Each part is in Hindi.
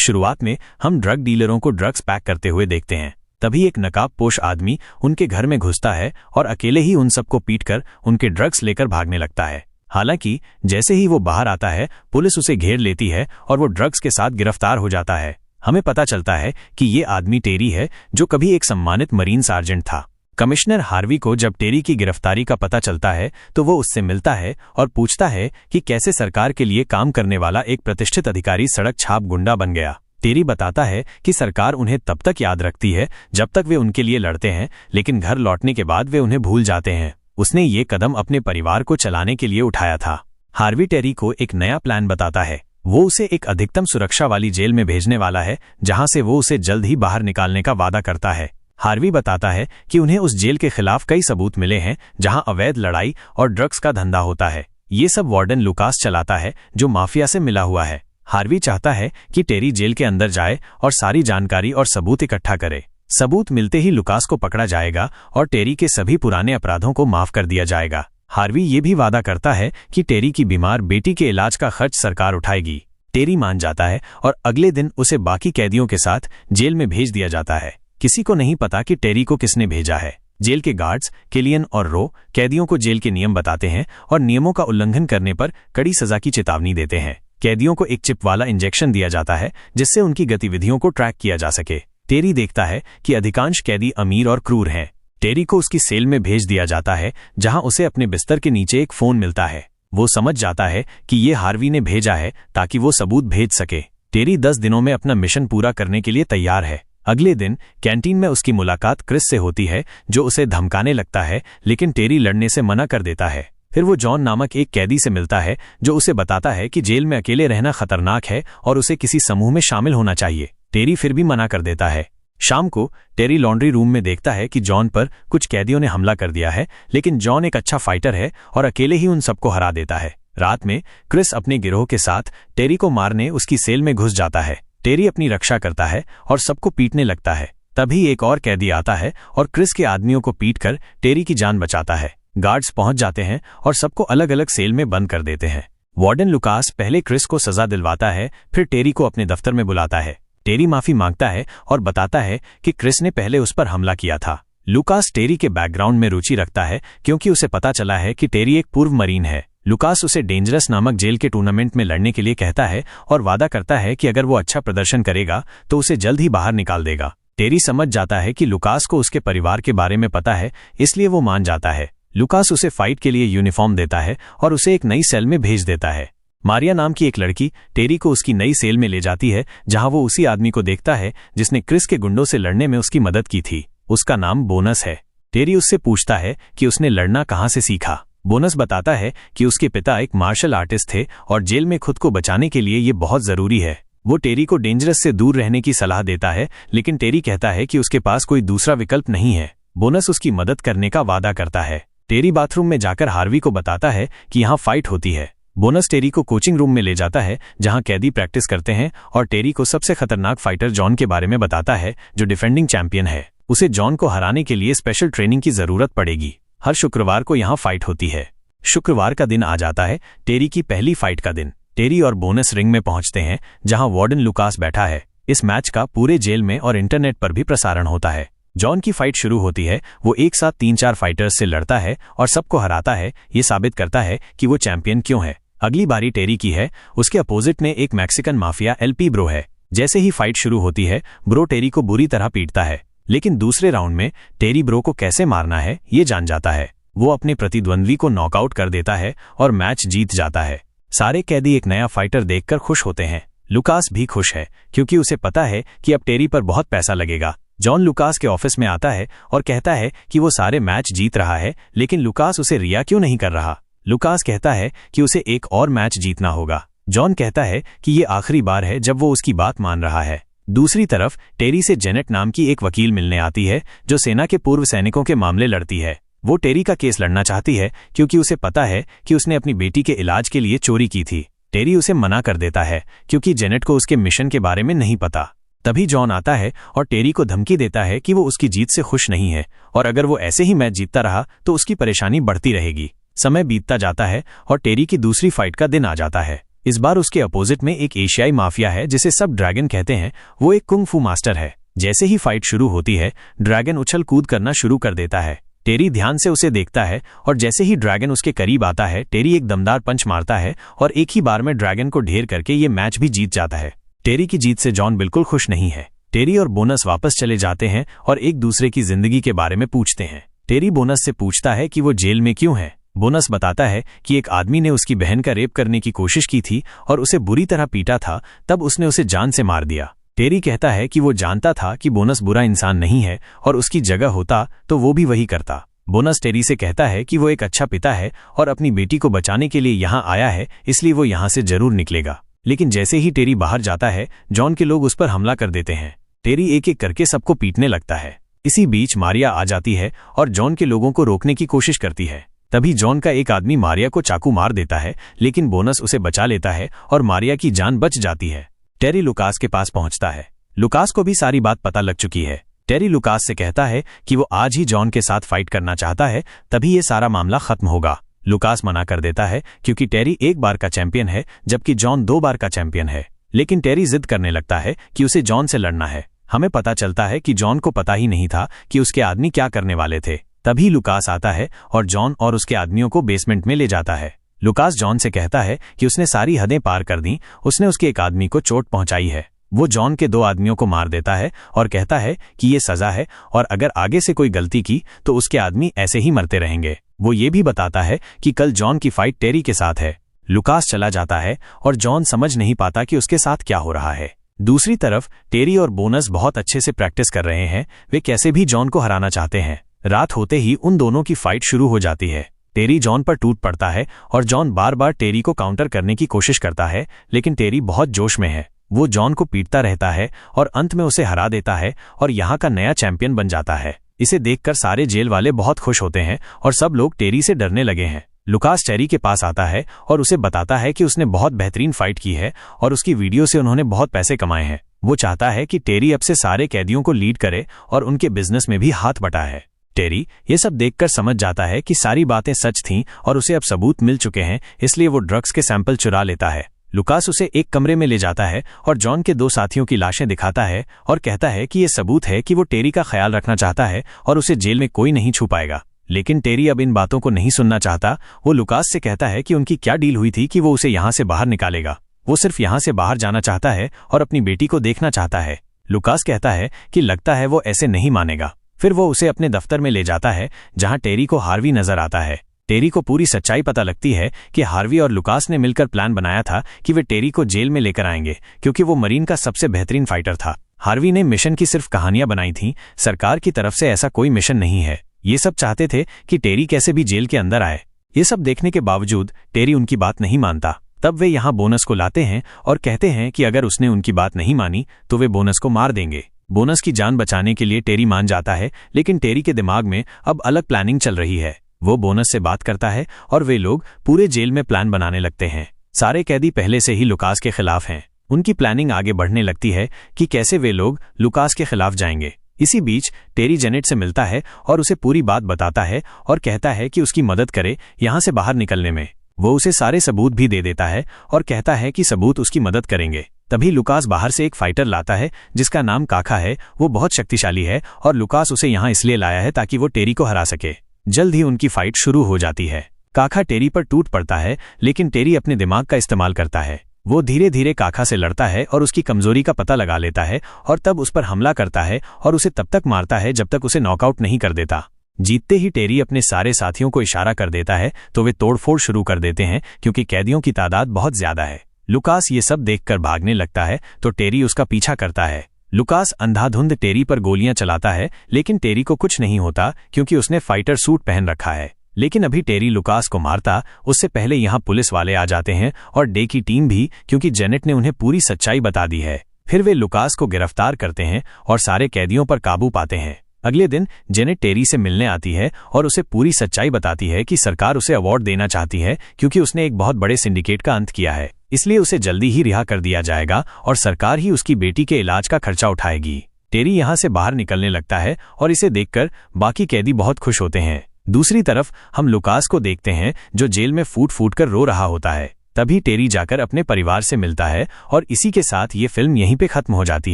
शुरुआत में हम ड्रग डीलरों को ड्रग्स पैक करते हुए देखते हैं। तभी एक नकाबपोश आदमी उनके घर में घुसता है और अकेले ही उन सबको पीटकर उनके ड्रग्स लेकर भागने लगता है। हालांकि जैसे ही वो बाहर आता है, पुलिस उसे घेर लेती है और वो ड्रग्स के साथ गिरफ्तार हो जाता है। हमें पता चलता है कि ये आदमी टेरी है, जो कभी एक सम्मानित मरीन सार्जेंट था। कमिश्नर हार्वी को जब टेरी की गिरफ्तारी का पता चलता है तो वो उससे मिलता है और पूछता है कि कैसे सरकार के लिए काम करने वाला एक प्रतिष्ठित अधिकारी सड़क छाप गुंडा बन गया। टेरी बताता है कि सरकार उन्हें तब तक याद रखती है जब तक वे उनके लिए लड़ते हैं, लेकिन घर लौटने के बाद वे उन्हें भूल जाते हैं। उसने ये कदम अपने परिवार को चलाने के लिए उठाया था। हार्वी टेरी को एक नया प्लान बताता है। वो उसे एक अधिकतम सुरक्षा वाली जेल में भेजने वाला है, जहां से वो उसे जल्द ही बाहर निकालने का वादा करता है। हार्वी बताता है कि उन्हें उस जेल के खिलाफ कई सबूत मिले हैं जहां अवैध लड़ाई और ड्रग्स का धंधा होता है। ये सब वार्डन लुकास चलाता है, जो माफिया से मिला हुआ है। हार्वी चाहता है कि टेरी जेल के अंदर जाए और सारी जानकारी और सबूत इकट्ठा करे। सबूत मिलते ही लुकास को पकड़ा जाएगा और टेरी के सभी पुराने अपराधों को माफ कर दिया जाएगा। हार्वी ये भी वादा करता है कि टेरी की बीमार बेटी के इलाज का खर्च सरकार उठाएगी। टेरी मान जाता है और अगले दिन उसे बाकी कैदियों के साथ जेल में भेज दिया जाता है। किसी को नहीं पता कि टेरी को किसने भेजा है। जेल के गार्ड्स किलियन और रो कैदियों को जेल के नियम बताते हैं और नियमों का उल्लंघन करने पर कड़ी सजा की चेतावनी देते हैं। कैदियों को एक चिप वाला इंजेक्शन दिया जाता है, जिससे उनकी गतिविधियों को ट्रैक किया जा सके। टेरी देखता है कि अधिकांश कैदी अमीर और क्रूर हैं। टेरी को उसकी सेल में भेज दिया जाता है, जहां उसे अपने बिस्तर के नीचे एक फोन मिलता है। वो समझ जाता है कि ये हार्वी ने भेजा है ताकि वो सबूत भेज सके। टेरी 10 दिनों में अपना मिशन पूरा करने के लिए तैयार है। अगले दिन कैंटीन में उसकी मुलाकात क्रिस से होती है, जो उसे धमकाने लगता है, लेकिन टेरी लड़ने से मना कर देता है। फिर वो जॉन नामक एक कैदी से मिलता है, जो उसे बताता है कि जेल में अकेले रहना खतरनाक है और उसे किसी समूह में शामिल होना चाहिए। टेरी फिर भी मना कर देता है। शाम को टेरी लॉन्ड्री रूम में देखता है कि जॉन पर कुछ कैदियों ने हमला कर दिया है, लेकिन जॉन एक अच्छा फाइटर है और अकेले ही उन सबको हरा देता है। रात में क्रिस अपने गिरोह के साथ टेरी को मारने उसकी सेल में घुस जाता है। टेरी अपनी रक्षा करता है और सबको पीटने लगता है। तभी एक और कैदी आता है और क्रिस के आदमियों को पीटकर टेरी की जान बचाता है। गार्ड्स पहुंच जाते हैं और सबको अलग अलग सेल में बंद कर देते हैं। वार्डन लुकास पहले क्रिस को सजा दिलवाता है, फिर टेरी को अपने दफ्तर में बुलाता है। टेरी माफी मांगता है और बताता है कि क्रिस ने पहले उस पर हमला किया था। लुकास टेरी के बैकग्राउंड में रुचि रखता है, क्योंकि उसे पता चला है कि टेरी एक पूर्व मरीन है। लुकास उसे डेंजरस नामक जेल के टूर्नामेंट में लड़ने के लिए कहता है और वादा करता है कि अगर वो अच्छा प्रदर्शन करेगा तो उसे जल्द ही बाहर निकाल देगा। टेरी समझ जाता है कि लुकास को उसके परिवार के बारे में पता है, इसलिए वो मान जाता है। लुकास उसे फाइट के लिए यूनिफॉर्म देता है और उसे एक नई सेल में भेज देता है। मारिया नाम की एक लड़की टेरी को उसकी नई सेल में ले जाती है, जहां वो उसी आदमी को देखता है जिसने क्रिस के गुंडों से लड़ने में उसकी मदद की थी। उसका नाम बोनस है। टेरी उससे पूछता है कि उसने लड़ना कहां से सीखा। बोनस बताता है कि उसके पिता एक मार्शल आर्टिस्ट थे और जेल में खुद को बचाने के लिए ये बहुत जरूरी है। वो टेरी को डेंजरस से दूर रहने की सलाह देता है, लेकिन टेरी कहता है कि उसके पास कोई दूसरा विकल्प नहीं है। बोनस उसकी मदद करने का वादा करता है। टेरी बाथरूम में जाकर हार्वी को बताता है कि यहाँ फाइट होती है। बोनस टेरी को कोचिंग रूम में ले जाता है, जहां कैदी प्रैक्टिस करते हैं, और टेरी को सबसे खतरनाक फाइटर जॉन के बारे में बताता है, जो डिफेंडिंग चैंपियन है। उसे जॉन को हराने के लिए स्पेशल ट्रेनिंग की जरूरत पड़ेगी। हर शुक्रवार को यहाँ फाइट होती है। शुक्रवार का दिन आ जाता है, टेरी की पहली फाइट का दिन। टेरी और बोनस रिंग में पहुंचते हैं, जहां वार्डन लुकास बैठा है। इस मैच का पूरे जेल में और इंटरनेट पर भी प्रसारण होता है। जॉन की फाइट शुरू होती है। वो एक साथ 3-4 फाइटर्स से लड़ता है और सबको हराता है। ये साबित करता है कि वो चैंपियन क्यों है। अगली बारी टेरी की है। उसके अपोजिट में एक मैक्सिकन माफिया एलपी ब्रो है। जैसे ही फाइट शुरू होती है, ब्रो टेरी को बुरी तरह पीटता है, लेकिन दूसरे राउंड में टेरी ब्रो को कैसे मारना है ये जान जाता है। वो अपने प्रतिद्वंद्वी को नॉकआउट कर देता है और मैच जीत जाता है। सारे कैदी एक नया फाइटर देखकर खुश होते हैं। लुकास भी खुश है, क्योंकि उसे पता है कि अब टेरी पर बहुत पैसा लगेगा। जॉन लुकास के ऑफिस में आता है और कहता है कि वो सारे मैच जीत रहा है, लेकिन लुकास उसे रिया क्यों नहीं कर रहा। लुकास कहता है कि उसे एक और मैच जीतना होगा। जॉन कहता है कि ये आखिरी बार है जब वो उसकी बात मान रहा है। दूसरी तरफ टेरी से जेनेट नाम की एक वकील मिलने आती है, जो सेना के पूर्व सैनिकों के मामले लड़ती है। वो टेरी का केस लड़ना चाहती है, क्योंकि उसे पता है कि उसने अपनी बेटी के इलाज के लिए चोरी की थी। टेरी उसे मना कर देता है, क्योंकि जेनेट को उसके मिशन के बारे में नहीं पता। तभी जॉन आता है और टेरी को धमकी देता है कि वो उसकी जीत से खुश नहीं है, और अगर वो ऐसे ही मैच जीतता रहा तो उसकी परेशानी बढ़ती रहेगी। समय बीतता जाता है और टेरी की दूसरी फाइट का दिन आ जाता है। इस बार उसके अपोजिट में एक एशियाई माफिया है जिसे सब ड्रैगन कहते हैं। वो एक कुंग फू मास्टर है। जैसे ही फाइट शुरू होती है, ड्रैगन उछल कूद करना शुरू कर देता है। टेरी ध्यान से उसे देखता है और जैसे ही ड्रैगन उसके करीब आता है, टेरी एक दमदार पंच मारता है और एक ही बार में ड्रैगन को ढेर करके ये मैच भी जीत जाता है। टेरी की जीत से जॉन बिल्कुल खुश नहीं है। टेरी और बोनस वापस चले जाते हैं और एक दूसरे की जिंदगी के बारे में पूछते हैं। टेरी बोनस से पूछता है कि वो जेल में क्यों है। बोनस बताता है कि एक आदमी ने उसकी बहन का रेप करने की कोशिश की थी और उसे बुरी तरह पीटा था, तब उसने उसे जान से मार दिया। टेरी कहता है कि वो जानता था कि बोनस बुरा इंसान नहीं है और उसकी जगह होता तो वो भी वही करता। बोनस टेरी से कहता है कि वो एक अच्छा पिता है और अपनी बेटी को बचाने के लिए यहाँ आया है, इसलिए वो यहाँ से जरूर निकलेगा। लेकिन जैसे ही टेरी बाहर जाता है, जॉन के लोग उस पर हमला कर देते हैं। टेरी एक एक करके सबको पीटने लगता है। इसी बीच मारिया आ जाती है और जॉन के लोगों को रोकने की कोशिश करती है। तभी जॉन का एक आदमी मारिया को चाकू मार देता है, लेकिन बोनस उसे बचा लेता है और मारिया की जान बच जाती है। टेरी लुकास के पास पहुंचता है। लुकास को भी सारी बात पता लग चुकी है। टेरी लुकास से कहता है कि वो आज ही जॉन के साथ फाइट करना चाहता है, तभी ये सारा मामला खत्म होगा। लुकास मना कर देता है क्योंकि टेरी एक बार का चैंपियन है जबकि जॉन 2 बार का चैंपियन है। लेकिन टेरी जिद करने लगता है कि उसे जॉन से लड़ना है। हमें पता चलता है कि जॉन को पता ही नहीं था कि उसके आदमी क्या करने वाले थे। तभी लुकास आता है और जॉन और उसके आदमियों को बेसमेंट में ले जाता है। लुकास जॉन से कहता है कि उसने सारी हदें पार कर दी, उसने उसके एक आदमी को चोट पहुंचाई है। वो जॉन के 2 आदमियों को मार देता है और कहता है कि ये सजा है और अगर आगे से कोई गलती की तो उसके आदमी ऐसे ही मरते रहेंगे। वो ये भी बताता है कि कल जॉन की फाइट टेरी के साथ है। लुकास चला जाता है और जॉन समझ नहीं पाता कि उसके साथ क्या हो रहा है। दूसरी तरफ टेरी और बोनस बहुत अच्छे से प्रैक्टिस कर रहे हैं। वे कैसे भी जॉन को हराना चाहते हैं। रात होते ही उन दोनों की फाइट शुरू हो जाती है। टेरी जॉन पर टूट पड़ता है और जॉन बार बार टेरी को काउंटर करने की कोशिश करता है, लेकिन टेरी बहुत जोश में है। वो जॉन को पीटता रहता है और अंत में उसे हरा देता है और यहाँ का नया चैंपियन बन जाता है। इसे देखकर सारे जेल वाले बहुत खुश होते हैं और सब लोग टेरी से डरने लगे हैं। लुकास टेरी के पास आता है और उसे बताता है कि उसने बहुत बेहतरीन फाइट की है और उसकी वीडियो से उन्होंने बहुत पैसे कमाए हैं। वो चाहता है कि टेरी अब से सारे कैदियों को लीड करे और उनके बिजनेस में भी हाथ बटाए। टेरी ये सब देखकर समझ जाता है कि सारी बातें सच थीं और उसे अब सबूत मिल चुके हैं, इसलिए वो ड्रग्स के सैंपल चुरा लेता है। लुकास उसे एक कमरे में ले जाता है और जॉन के 2 साथियों की लाशें दिखाता है और कहता है कि ये सबूत है कि वो टेरी का ख्याल रखना चाहता है और उसे जेल में कोई नहीं छू पाएगा। लेकिन टेरी अब इन बातों को नहीं सुनना चाहता। वो लुकास से कहता है कि उनकी क्या डील हुई थी कि वो उसे यहाँ से बाहर निकालेगा। वो सिर्फ यहाँ से बाहर जाना चाहता है और अपनी बेटी को देखना चाहता है। लुकास कहता है कि लगता है वो ऐसे नहीं मानेगा। फिर वो उसे अपने दफ्तर में ले जाता है जहाँ टेरी को हार्वी नजर आता है। टेरी को पूरी सच्चाई पता लगती है कि हार्वी और लुकास ने मिलकर प्लान बनाया था कि वे टेरी को जेल में लेकर आएंगे क्योंकि वो मरीन का सबसे बेहतरीन फाइटर था। हार्वी ने मिशन की सिर्फ कहानियां बनाई थीं, सरकार की तरफ से ऐसा कोई मिशन नहीं है। ये सब चाहते थे कि टेरी कैसे भी जेल के अंदर आए। ये सब देखने के बावजूद टेरी उनकी बात नहीं मानता। तब वे यहाँ बोनस को लाते हैं और कहते हैं कि अगर उसने उनकी बात नहीं मानी तो वे बोनस को मार देंगे। बोनस की जान बचाने के लिए टेरी मान जाता है, लेकिन टेरी के दिमाग में अब अलग प्लानिंग चल रही है। वो बोनस से बात करता है और वे लोग पूरे जेल में प्लान बनाने लगते हैं। सारे कैदी पहले से ही लुकास के खिलाफ हैं। उनकी प्लानिंग आगे बढ़ने लगती है कि कैसे वे लोग लुकास के खिलाफ जाएंगे। इसी बीच टेरी जेनेट से मिलता है और उसे पूरी बात बताता है और कहता है कि उसकी मदद करे यहाँ से बाहर निकलने में। वो उसे सारे सबूत भी दे देता है और कहता है कि सबूत उसकी मदद करेंगे। तभी लुकास बाहर से एक फाइटर लाता है जिसका नाम काका है। वो बहुत शक्तिशाली है और लुकास उसे यहाँ इसलिए लाया है ताकि वो टेरी को हरा सके। जल्द ही उनकी फाइट शुरू हो जाती है। काका टेरी पर टूट पड़ता है, लेकिन टेरी अपने दिमाग का इस्तेमाल करता है। वो धीरे धीरे काका से लड़ता है और उसकी कमजोरी का पता लगा लेता है और तब उस पर हमला करता है और उसे तब तक मारता है जब तक उसे नॉकआउट नहीं कर देता। जीतते ही टेरी अपने सारे साथियों को इशारा कर देता है तो वे तोड़फोड़ शुरू कर देते हैं क्योंकि कैदियों की तादाद बहुत ज्यादा है। लुकास ये सब देखकर भागने लगता है तो टेरी उसका पीछा करता है। लुकास अंधाधुंध टेरी पर गोलियां चलाता है, लेकिन टेरी को कुछ नहीं होता क्योंकि उसने फाइटर सूट पहन रखा है। लेकिन अभी टेरी लुकास को मारता उससे पहले यहाँ पुलिस वाले आ जाते हैं और डे की टीम भी, क्योंकि जेनेट ने उन्हें पूरी सच्चाई बता दी है। फिर वे लुकास को गिरफ्तार करते हैं और सारे कैदियों पर काबू पाते हैं। अगले दिन जेनेट टेरी से मिलने आती है और उसे पूरी सच्चाई बताती है कि सरकार उसे अवार्ड देना चाहती है क्योंकि उसने एक बहुत बड़े सिंडिकेट का अंत किया है, इसलिए उसे जल्दी ही रिहा कर दिया जाएगा और सरकार ही उसकी बेटी के इलाज का खर्चा उठाएगी। टेरी यहाँ से बाहर निकलने लगता है और इसे देखकर बाकी कैदी बहुत खुश होते हैं। दूसरी तरफ हम लुकास को देखते हैं जो जेल में फूट फूट कर रो रहा होता है। तभी टेरी जाकर अपने परिवार से मिलता है और इसी के साथ ये फिल्म यहीं पे खत्म हो जाती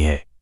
है।